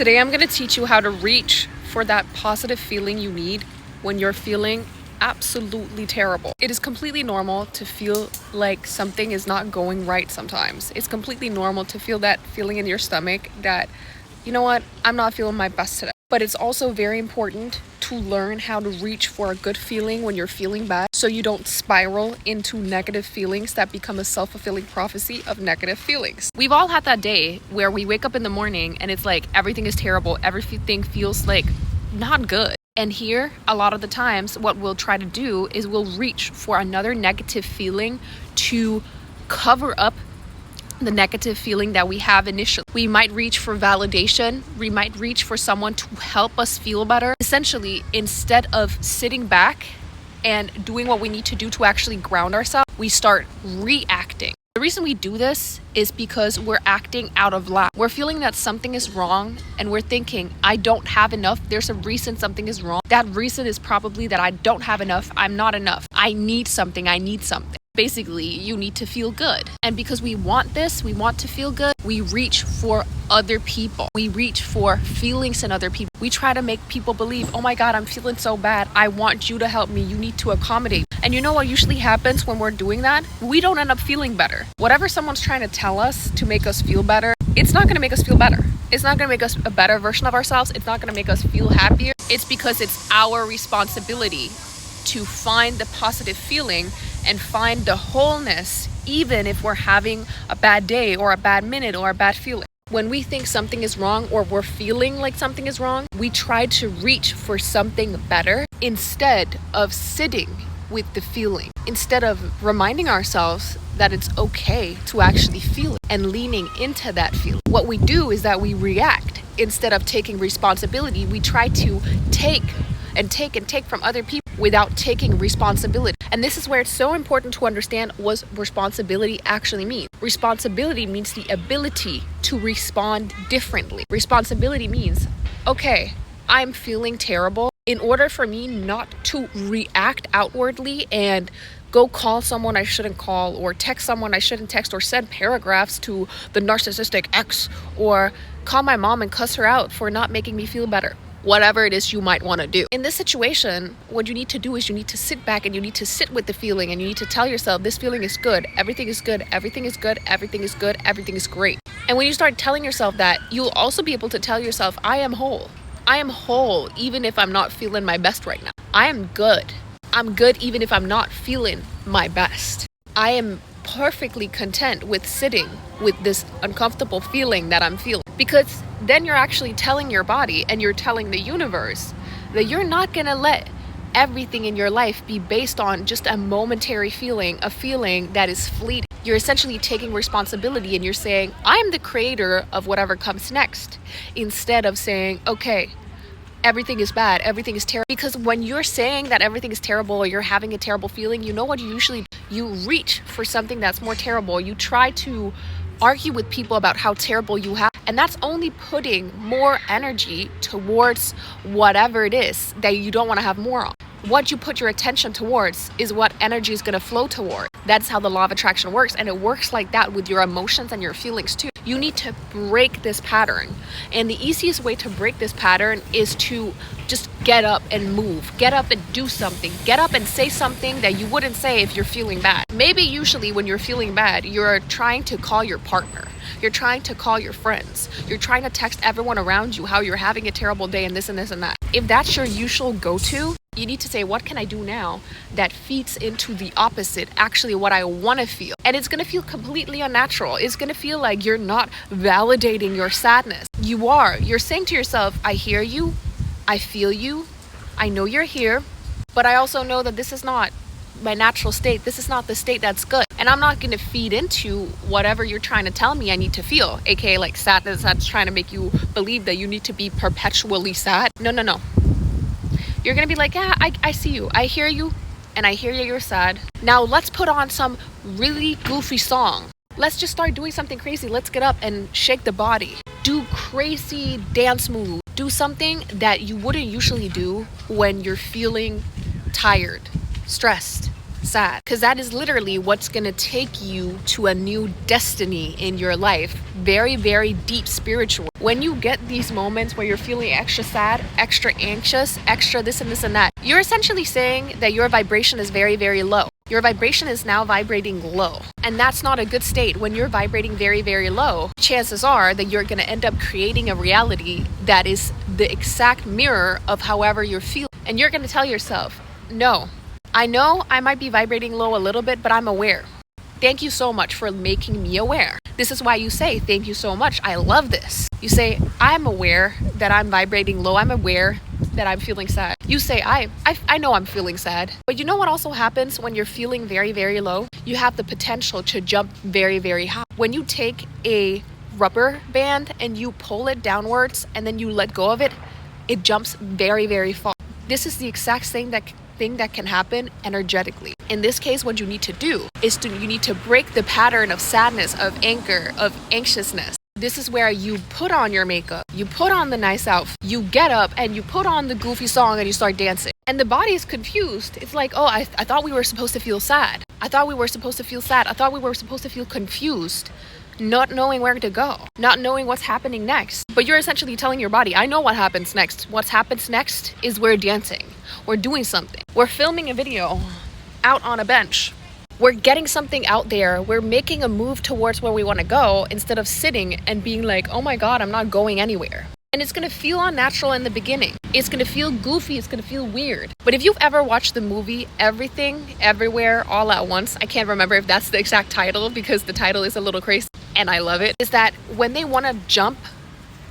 Today I'm going to teach you how to reach for that positive feeling you need when you're feeling absolutely terrible. It is completely normal to feel like something is not going right sometimes. It's completely normal to feel that feeling in your stomach that, you know what, I'm not feeling my best today. But it's also very important to learn how to reach for a good feeling when you're feeling bad so you don't spiral into negative feelings that become a self-fulfilling prophecy of negative feelings. We've all had that day where we wake up in the morning and it's like everything is terrible, everything feels like not good. And here, a lot of the times, what we'll try to do is we'll reach for another negative feeling to cover up the negative feeling that we have initially. We might reach for validation. We might reach for someone to help us feel better. Essentially, instead of sitting back and doing what we need to do to actually ground ourselves, we start reacting. The reason we do this is because we're acting out of lack. We're feeling that something is wrong and we're thinking, I don't have enough. There's a reason something is wrong. That reason is probably that I don't have enough. I'm not enough. I need something. Basically, you need to feel good. And because we want this, we want to feel good, we reach for other people. We reach for feelings in other people. We try to make people believe, oh my God, I'm feeling so bad. I want you to help me. You need to accommodate. And you know what usually happens when we're doing that? We don't end up feeling better. Whatever someone's trying to tell us to make us feel better, it's not going to make us feel better. It's not going to make us a better version of ourselves. It's not going to make us feel happier. It's because it's our responsibility to find the positive feeling and find the wholeness, even if we're having a bad day or a bad minute or a bad feeling. When we think something is wrong or we're feeling like something is wrong, we try to reach for something better instead of sitting with the feeling, instead of reminding ourselves that it's okay to actually feel it and leaning into that feeling. What we do is that we react instead of taking responsibility. We try to take from other people without taking responsibility. And this is where it's so important to understand what responsibility actually means. Responsibility means the ability to respond differently. Responsibility means, okay, I'm feeling terrible. In order for me not to react outwardly and go call someone I shouldn't call or text someone I shouldn't text or send paragraphs to the narcissistic ex or call my mom and cuss her out for not making me feel better. Whatever it is you might want to do. In this situation, what you need to do is you need to sit back and you need to sit with the feeling and you need to tell yourself this feeling is good, everything is good, everything is good, everything is good, everything is great. And when you start telling yourself that, you'll also be able to tell yourself, I am whole. I am whole even if I'm not feeling my best right now. I am good. I'm good even if I'm not feeling my best. I am perfectly content with sitting with this uncomfortable feeling that I'm feeling. Because then you're actually telling your body and you're telling the universe that you're not going to let everything in your life be based on just a momentary feeling, a feeling that is fleeting. You're essentially taking responsibility and you're saying, I'm the creator of whatever comes next, instead of saying, okay, everything is bad, everything is terrible. Because when you're saying that everything is terrible or you're having a terrible feeling, you know what you usually do? You reach for something that's more terrible. You try to argue with people about how terrible you have, and that's only putting more energy towards whatever it is that you don't want to have more of. What you put your attention towards is what energy is going to flow toward. That's how the law of attraction works, and it works like that with your emotions and your feelings too. You need to break this pattern, and the easiest way to break this pattern is to just get up and move. Get up and do something. Get up and say something that you wouldn't say if you're feeling bad. Maybe usually when you're feeling bad, you're trying to call your partner. You're trying to call your friends. You're trying to text everyone around you how you're having a terrible day and this and this and that. If that's your usual go-to, you need to say, what can I do now that feeds into the opposite, actually what I want to feel? And it's going to feel completely unnatural. It's going to feel like you're not validating your sadness. You are. You're saying to yourself, I hear you, I feel you, I know you're here, but I also know that this is not my natural state. This is not the state that's good. And I'm not going to feed into whatever you're trying to tell me I need to feel, aka like sadness that's trying to make you believe that you need to be perpetually sad. No. You're going to be like, yeah, I see you. I hear you. And I hear you're sad. Now let's put on some really goofy song. Let's just start doing something crazy. Let's get up and shake the body. Do crazy dance moves. Do something that you wouldn't usually do when you're feeling tired, stressed, sad, because that is literally what's going to take you to a new destiny in your life. Very, very deep spiritual. When you get these moments where you're feeling extra sad, extra anxious, extra this and this and that, you're essentially saying that your vibration is very, very low. Your vibration is now vibrating low. And that's not a good state. When you're vibrating very, very low, chances are that you're going to end up creating a reality that is the exact mirror of however you're feeling. And you're going to tell yourself, no, I know I might be vibrating low a little bit, but I'm aware. Thank you so much for making me aware. This is why you say, thank you so much. I love this. You say, I'm aware that I'm vibrating low. I'm aware that I'm feeling sad. You say, I know I'm feeling sad. But you know what also happens when you're feeling very, very low? You have the potential to jump very, very high. When you take a rubber band and you pull it downwards and then you let go of it, it jumps very, very far. This is the exact same thing that can happen energetically. In this case, what you need to do is you need to break the pattern of sadness, of anger, of anxiousness. This is where you put on your makeup, you put on the nice outfit, you get up and you put on the goofy song and you start dancing. And the body is confused. It's like, oh, I thought we were supposed to feel sad. I thought we were supposed to feel sad. I thought we were supposed to feel confused, not knowing where to go, not knowing what's happening next. But you're essentially telling your body, I know what happens next. What happens next is we're dancing. We're doing something. We're filming a video out on a bench. We're getting something out there. We're making a move towards where we want to go instead of sitting and being like, oh my God, I'm not going anywhere. And it's going to feel unnatural in the beginning. It's going to feel goofy. It's going to feel weird. But if you've ever watched the movie Everything, Everywhere, All at Once, I can't remember if that's the exact title because the title is a little crazy and I love it, is that when they want to jump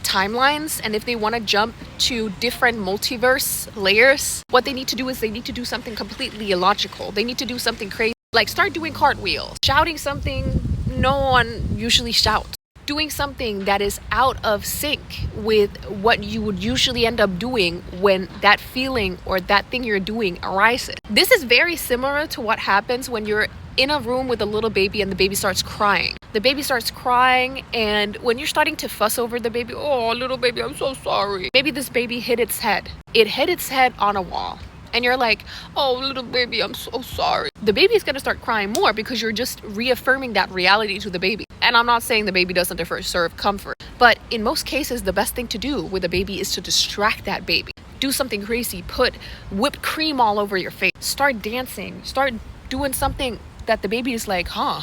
timelines and if they want to jump to different multiverse layers, what they need to do is they need to do something completely illogical. They need to do something crazy. Like start doing cartwheels, shouting something no one usually shouts, doing something that is out of sync with what you would usually end up doing when that feeling or that thing you're doing arises. This is very similar to what happens when you're in a room with a little baby and the baby starts crying. The baby starts crying and when you're starting to fuss over the baby, oh, little baby, I'm so sorry. Maybe this baby hit its head. It hit its head on a wall. And you're like, oh, little baby, I'm so sorry. The baby is going to start crying more because you're just reaffirming that reality to the baby. And I'm not saying the baby doesn't deserve comfort. But in most cases, the best thing to do with a baby is to distract that baby. Do something crazy. Put whipped cream all over your face. Start dancing. Start doing something that the baby is like, huh,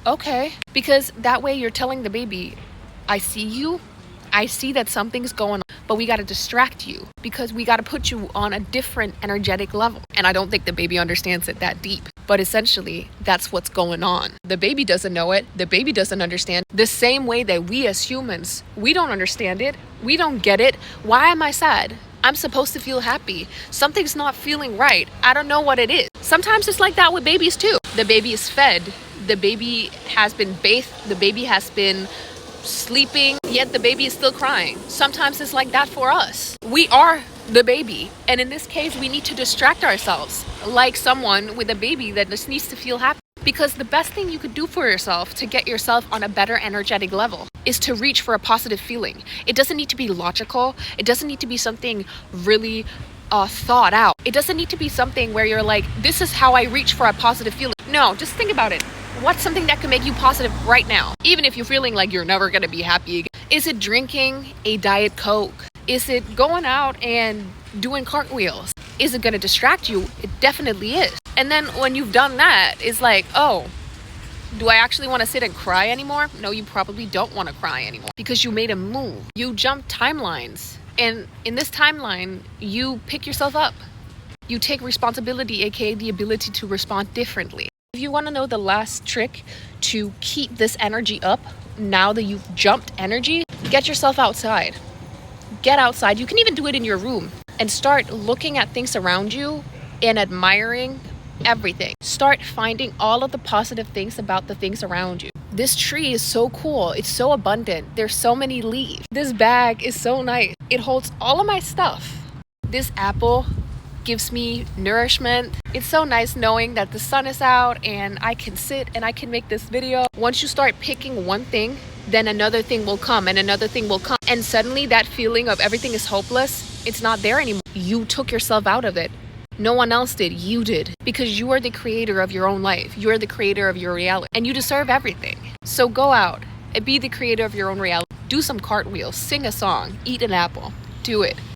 okay. Because that way you're telling the baby, I see you. I see that something's going on, but we got to distract you because we got to put you on a different energetic level. And I don't think the baby understands it that deep, but essentially that's what's going on. The baby doesn't know it. The baby doesn't understand the same way that we as humans, we don't understand it. We don't get it. Why am I sad? I'm supposed to feel happy. Something's not feeling right. I don't know what it is. Sometimes it's like that with babies too. The baby is fed. The baby has been bathed. The baby has been sleeping, yet the baby is still crying. Sometimes it's like that for us. We are the baby. And in this case, we need to distract ourselves like someone with a baby that just needs to feel happy. Because the best thing you could do for yourself to get yourself on a better energetic level is to reach for a positive feeling. It doesn't need to be logical. It doesn't need to be something really thought out. It doesn't need to be something where you're like, this is how I reach for a positive feeling. No, just think about it. What's something that can make you positive right now? Even if you're feeling like you're never going to be happy again. Is it drinking a Diet Coke? Is it going out and doing cartwheels? Is it going to distract you? It definitely is. And then when you've done that, it's like, oh, do I actually want to sit and cry anymore? No, you probably don't want to cry anymore because you made a move. You jumped timelines. And in this timeline, you pick yourself up. You take responsibility, aka the ability to respond differently. If you want to know the last trick to keep this energy up, now that you've jumped energy, get yourself outside. Get outside. You can even do it in your room and start looking at things around you and admiring everything. Start finding all of the positive things about the things around you. This tree is so cool. It's so abundant. There's so many leaves. This bag is so nice. It holds all of my stuff. This apple gives me nourishment. It's so nice knowing that the sun is out and I can sit and I can make this video. Once you start picking one thing, then another thing will come and another thing will come. And suddenly that feeling of everything is hopeless, it's not there anymore. You took yourself out of it. No one else did, you did. Because you are the creator of your own life. You are the creator of your reality. And you deserve everything. So go out and be the creator of your own reality. Do some cartwheels, sing a song, eat an apple. Do it.